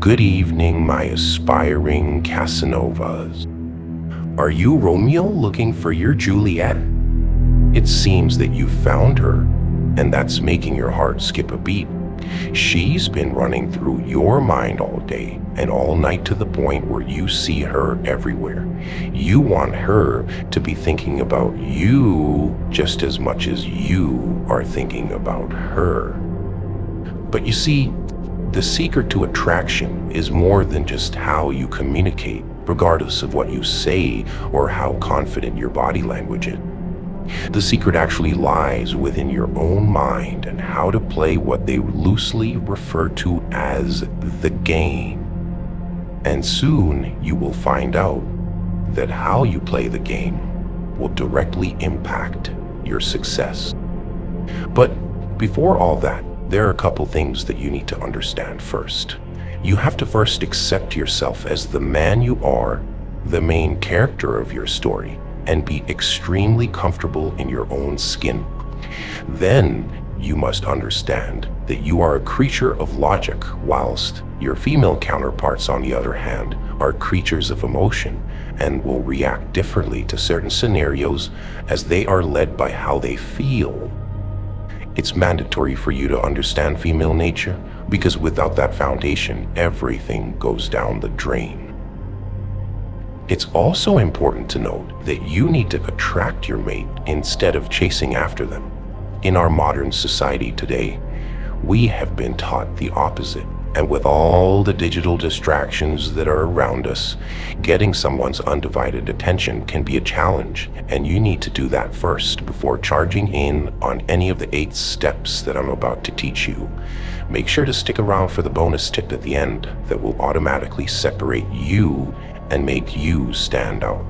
Good evening, my aspiring Casanovas. Are you Romeo looking for your Juliet? It seems that you found her, and that's making your heart skip a beat. She's been running through your mind all day and all night to the point where you see her everywhere. You want her to be thinking about you just as much as you are thinking about her. But you see, the secret to attraction is more than just how you communicate, regardless of what you say or how confident your body language is. The secret actually lies within your own mind and how to play what they loosely refer to as the game. And soon you will find out that how you play the game will directly impact your success. But before all that, there are a couple things that you need to understand first. You have to first accept yourself as the man you are, the main character of your story, and be extremely comfortable in your own skin. Then you must understand that you are a creature of logic, whilst your female counterparts, on the other hand, are creatures of emotion and will react differently to certain scenarios as they are led by how they feel. It's mandatory for you to understand female nature, because without that foundation, everything goes down the drain. It's also important to note that you need to attract your mate instead of chasing after them. In our modern society today, we have been taught the opposite. And with all the digital distractions that are around us, getting someone's undivided attention can be a challenge. And you need to do that first before charging in on any of the 8 steps that I'm about to teach you. Make sure to stick around for the bonus tip at the end that will automatically separate you and make you stand out.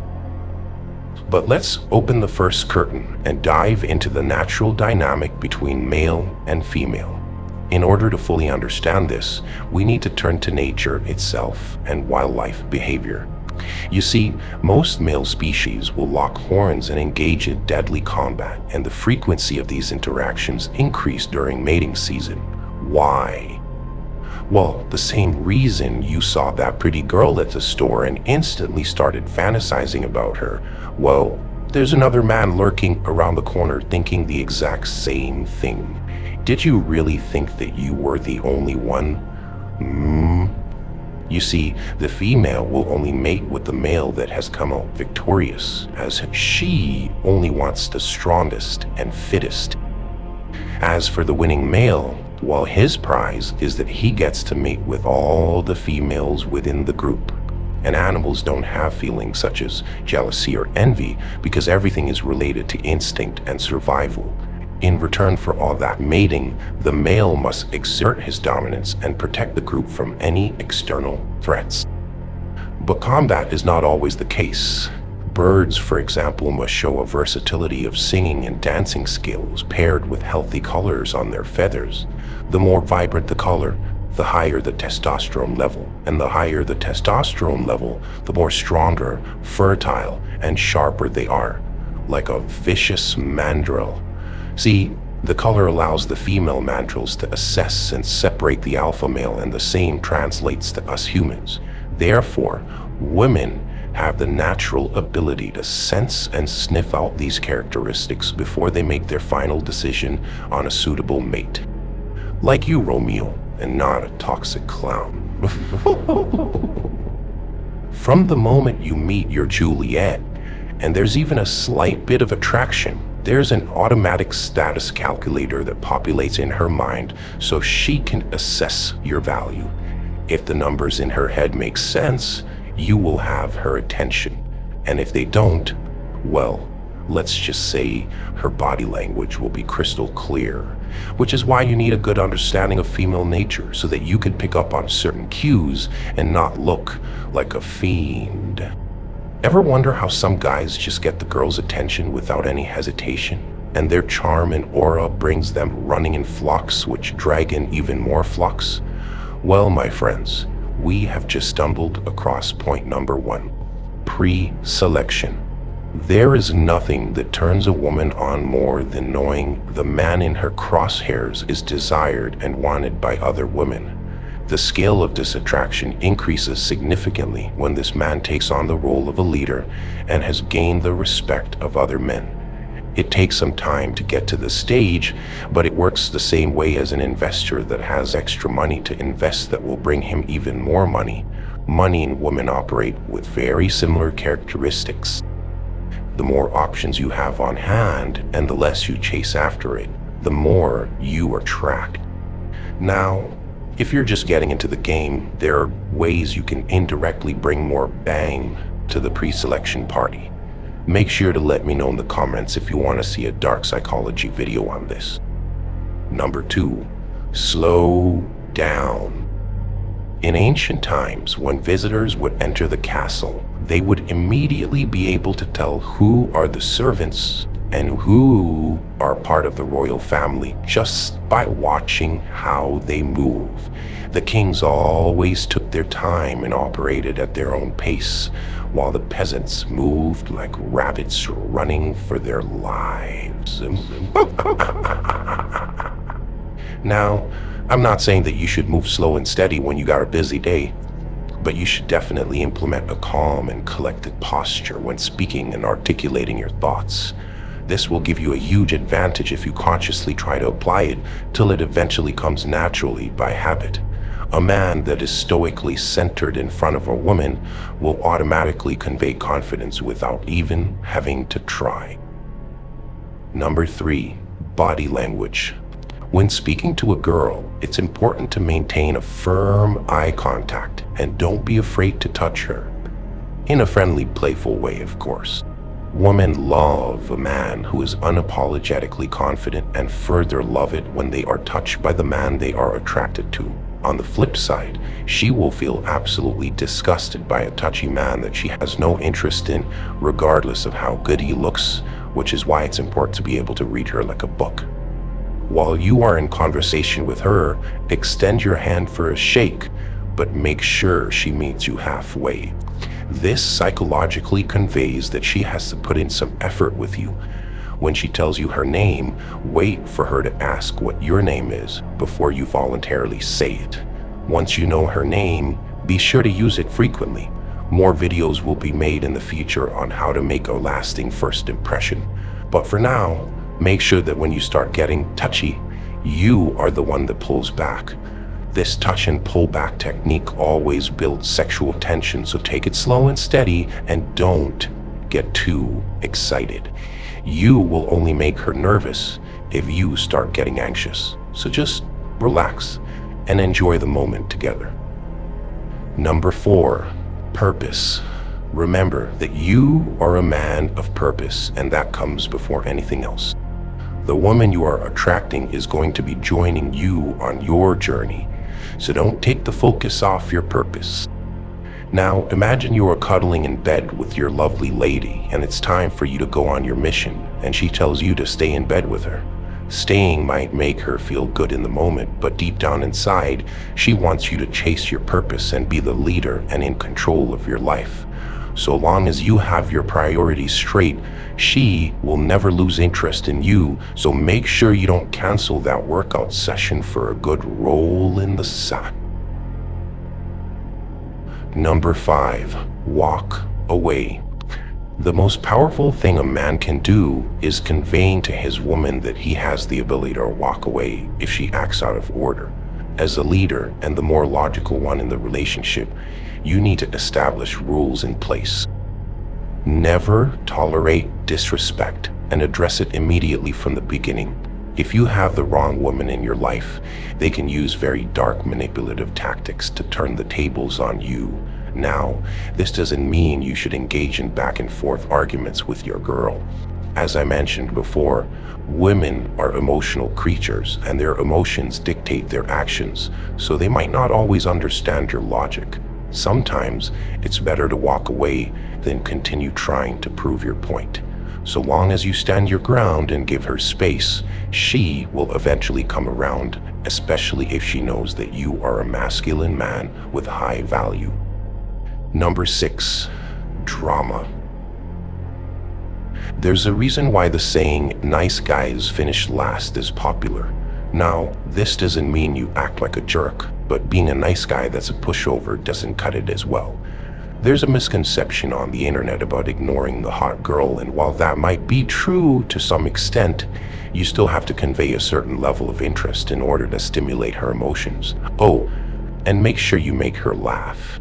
But let's open the first curtain and dive into the natural dynamic between male and female. In order to fully understand this, we need to turn to nature itself and wildlife behavior. You see, most male species will lock horns and engage in deadly combat, and the frequency of these interactions increase during mating season. Why? Well, the same reason you saw that pretty girl at the store and instantly started fantasizing about her. Well, there's another man lurking around the corner thinking the exact same thing. Did you really think that you were the only one? You see, the female will only mate with the male that has come out victorious, as she only wants the strongest and fittest. As for the winning male, well, his prize is that he gets to mate with all the females within the group. And animals don't have feelings such as jealousy or envy because everything is related to instinct and survival. In return for all that mating, the male must exert his dominance and protect the group from any external threats. But combat is not always the case. Birds, for example, must show a versatility of singing and dancing skills paired with healthy colors on their feathers. The more vibrant the color, the higher the testosterone level. And the higher the testosterone level, the more stronger, fertile, and sharper they are, like a vicious mandrill. See, the color allows the female mandrills to assess and separate the alpha male, and the same translates to us humans. Therefore, women have the natural ability to sense and sniff out these characteristics before they make their final decision on a suitable mate. Like you, Romeo, and not a toxic clown. From the moment you meet your Juliet, and there's even a slight bit of attraction, there's an automatic status calculator that populates in her mind so she can assess your value. If the numbers in her head make sense, you will have her attention. And if they don't, well, let's just say her body language will be crystal clear, which is why you need a good understanding of female nature so that you can pick up on certain cues and not look like a fiend. Ever wonder how some guys just get the girl's attention without any hesitation, and their charm and aura brings them running in flocks which drag in even more flocks? Well, my friends, we have just stumbled across point number 1, preselection. There is nothing that turns a woman on more than knowing the man in her crosshairs is desired and wanted by other women. The scale of this attraction increases significantly when this man takes on the role of a leader and has gained the respect of other men. It takes some time to get to this stage, but it works the same way as an investor that has extra money to invest that will bring him even more money. Money and women operate with very similar characteristics. The more options you have on hand and the less you chase after it, the more you attract. Now, if you're just getting into the game, there are ways you can indirectly bring more bang to the pre-selection party. Make sure to let me know in the comments if you want to see a dark psychology video on this. Number 2, slow down. In ancient times, when visitors would enter the castle, they would immediately be able to tell who are the servants and who are part of the royal family just by watching how they move. The kings always took their time and operated at their own pace, while the peasants moved like rabbits running for their lives. Now, I'm not saying that you should move slow and steady when you got a busy day, but you should definitely implement a calm and collected posture when speaking and articulating your thoughts. This will give you a huge advantage if you consciously try to apply it till it eventually comes naturally by habit. A man that is stoically centered in front of a woman will automatically convey confidence without even having to try. Number 3, body language. When speaking to a girl, it's important to maintain a firm eye contact and don't be afraid to touch her. In a friendly, playful way, of course. Women love a man who is unapologetically confident and further love it when they are touched by the man they are attracted to. On the flip side, she will feel absolutely disgusted by a touchy man that she has no interest in, regardless of how good he looks, which is why it's important to be able to read her like a book. While you are in conversation with her, extend your hand for a shake, but make sure she meets you halfway. This psychologically conveys that she has to put in some effort with you. When she tells you her name, wait for her to ask what your name is before you voluntarily say it. Once you know her name, be sure to use it frequently. More videos will be made in the future on how to make a lasting first impression. But for now, make sure that when you start getting touchy, you are the one that pulls back. This touch and pull back technique always builds sexual tension, so take it slow and steady and don't get too excited. You will only make her nervous if you start getting anxious. So just relax and enjoy the moment together. Number 4, purpose. Remember that you are a man of purpose, and that comes before anything else. The woman you are attracting is going to be joining you on your journey, so don't take the focus off your purpose. Now, imagine you are cuddling in bed with your lovely lady, and it's time for you to go on your mission, and she tells you to stay in bed with her. Staying might make her feel good in the moment, but deep down inside, she wants you to chase your purpose and be the leader and in control of your life. So long as you have your priorities straight, she will never lose interest in you, so make sure you don't cancel that workout session for a good roll in the sun. Number 5, walk away. The most powerful thing a man can do is conveying to his woman that he has the ability to walk away if she acts out of order. As a leader and the more logical one in the relationship, you need to establish rules in place. Never tolerate disrespect and address it immediately from the beginning. If you have the wrong woman in your life, they can use very dark manipulative tactics to turn the tables on you. Now, this doesn't mean you should engage in back and forth arguments with your girl. As I mentioned before, women are emotional creatures and their emotions dictate their actions, so they might not always understand your logic. Sometimes it's better to walk away than continue trying to prove your point. So long as you stand your ground and give her space, she will eventually come around, especially if she knows that you are a masculine man with high value. Number 6, drama. There's a reason why the saying, "nice guys finish last," is popular. Now, this doesn't mean you act like a jerk. but being a nice guy that's a pushover doesn't cut it as well. There's a misconception on the internet about ignoring the hot girl, and while that might be true to some extent, you still have to convey a certain level of interest in order to stimulate her emotions. Oh, and make sure you make her laugh.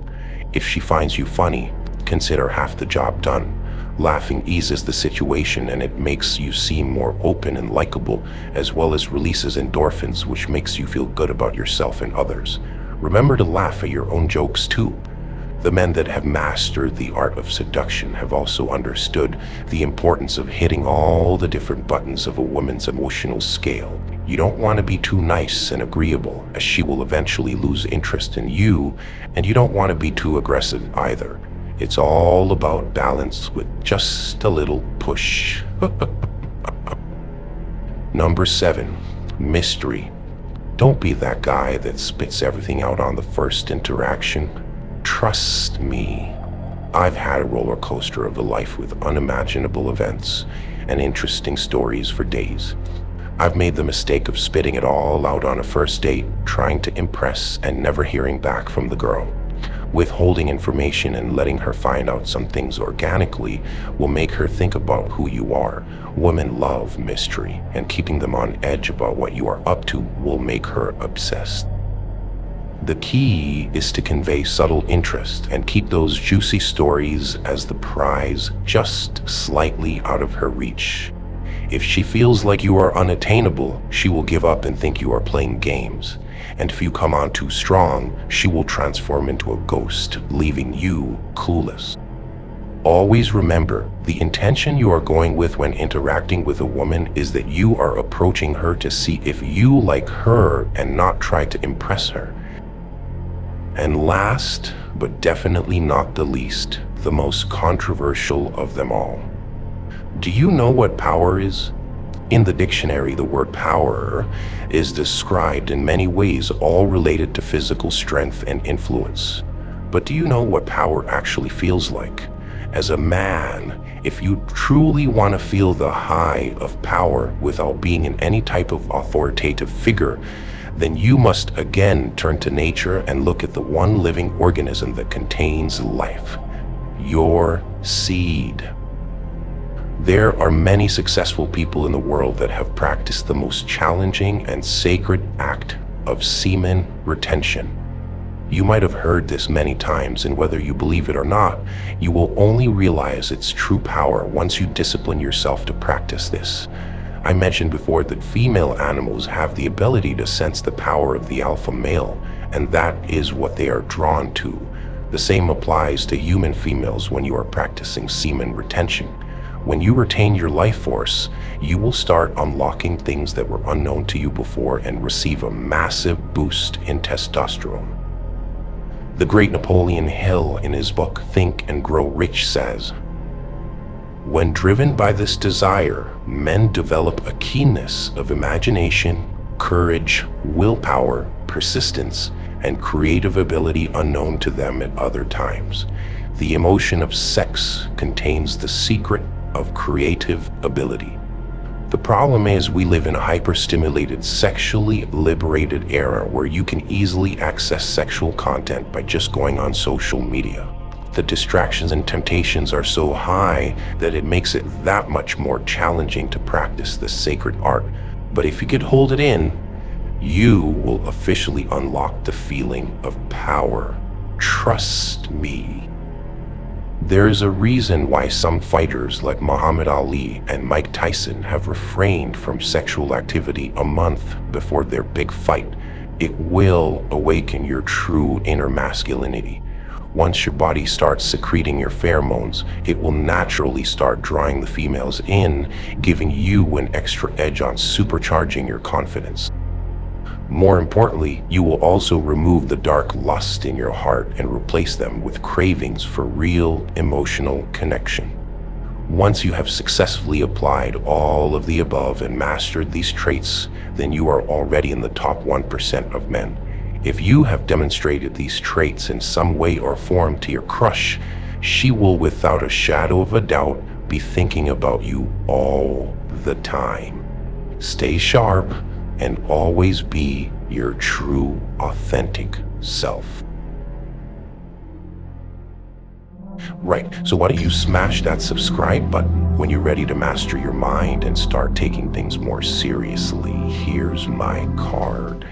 If she finds you funny, consider half the job done. Laughing eases the situation, and it makes you seem more open and likable, as well as releases endorphins, which makes you feel good about yourself and others. Remember to laugh at your own jokes too. The men that have mastered the art of seduction have also understood the importance of hitting all the different buttons of a woman's emotional scale. You don't want to be too nice and agreeable, as she will eventually lose interest in you, and you don't want to be too aggressive either. It's all about balance with just a little push. Number 7, mystery. Don't be that guy that spits everything out on the first interaction. Trust me. I've had a roller coaster of a life with unimaginable events and interesting stories for days. I've made the mistake of spitting it all out on a first date, trying to impress and never hearing back from the girl. Withholding information and letting her find out some things organically will make her think about who you are. Women love mystery, and keeping them on edge about what you are up to will make her obsessed. The key is to convey subtle interest and keep those juicy stories as the prize just slightly out of her reach. If she feels like you are unattainable, she will give up and think you are playing games. And if you come on too strong, she will transform into a ghost, leaving you clueless. Always remember, the intention you are going with when interacting with a woman is that you are approaching her to see if you like her and not try to impress her. And last, but definitely not the least, the most controversial of them all. Do you know what power is? In the dictionary, the word power is described in many ways, all related to physical strength and influence. But do you know what power actually feels like? As a man, if you truly want to feel the high of power without being in any type of authoritative figure, then you must again turn to nature and look at the one living organism that contains life, your seed. There are many successful people in the world that have practiced the most challenging and sacred act of semen retention. You might have heard this many times, and whether you believe it or not, you will only realize its true power once you discipline yourself to practice this. I mentioned before that female animals have the ability to sense the power of the alpha male, and that is what they are drawn to. The same applies to human females when you are practicing semen retention. When you retain your life force, you will start unlocking things that were unknown to you before and receive a massive boost in testosterone. The great Napoleon Hill, in his book Think and Grow Rich, says, "When driven by this desire, men develop a keenness of imagination, courage, willpower, persistence, and creative ability unknown to them at other times. The emotion of sex contains the secret of creative ability." The problem is we live in a hyper-stimulated, sexually liberated era where you can easily access sexual content by just going on social media. The distractions and temptations are so high that it makes it that much more challenging to practice this sacred art. But if you could hold it in, you will officially unlock the feeling of power. Trust me. There is a reason why some fighters like Muhammad Ali and Mike Tyson have refrained from sexual activity a month before their big fight. It will awaken your true inner masculinity. Once your body starts secreting your pheromones, it will naturally start drawing the females in, giving you an extra edge on supercharging your confidence. More importantly, you will also remove the dark lust in your heart and replace them with cravings for real emotional connection. Once you have successfully applied all of the above and mastered these traits, then you are already in the top 1% of men. If you have demonstrated these traits in some way or form to your crush, she will without a shadow of a doubt be thinking about you all the time. Stay sharp, and always be your true, authentic self. Right, so why don't you smash that subscribe button when you're ready to master your mind and start taking things more seriously. Here's my card.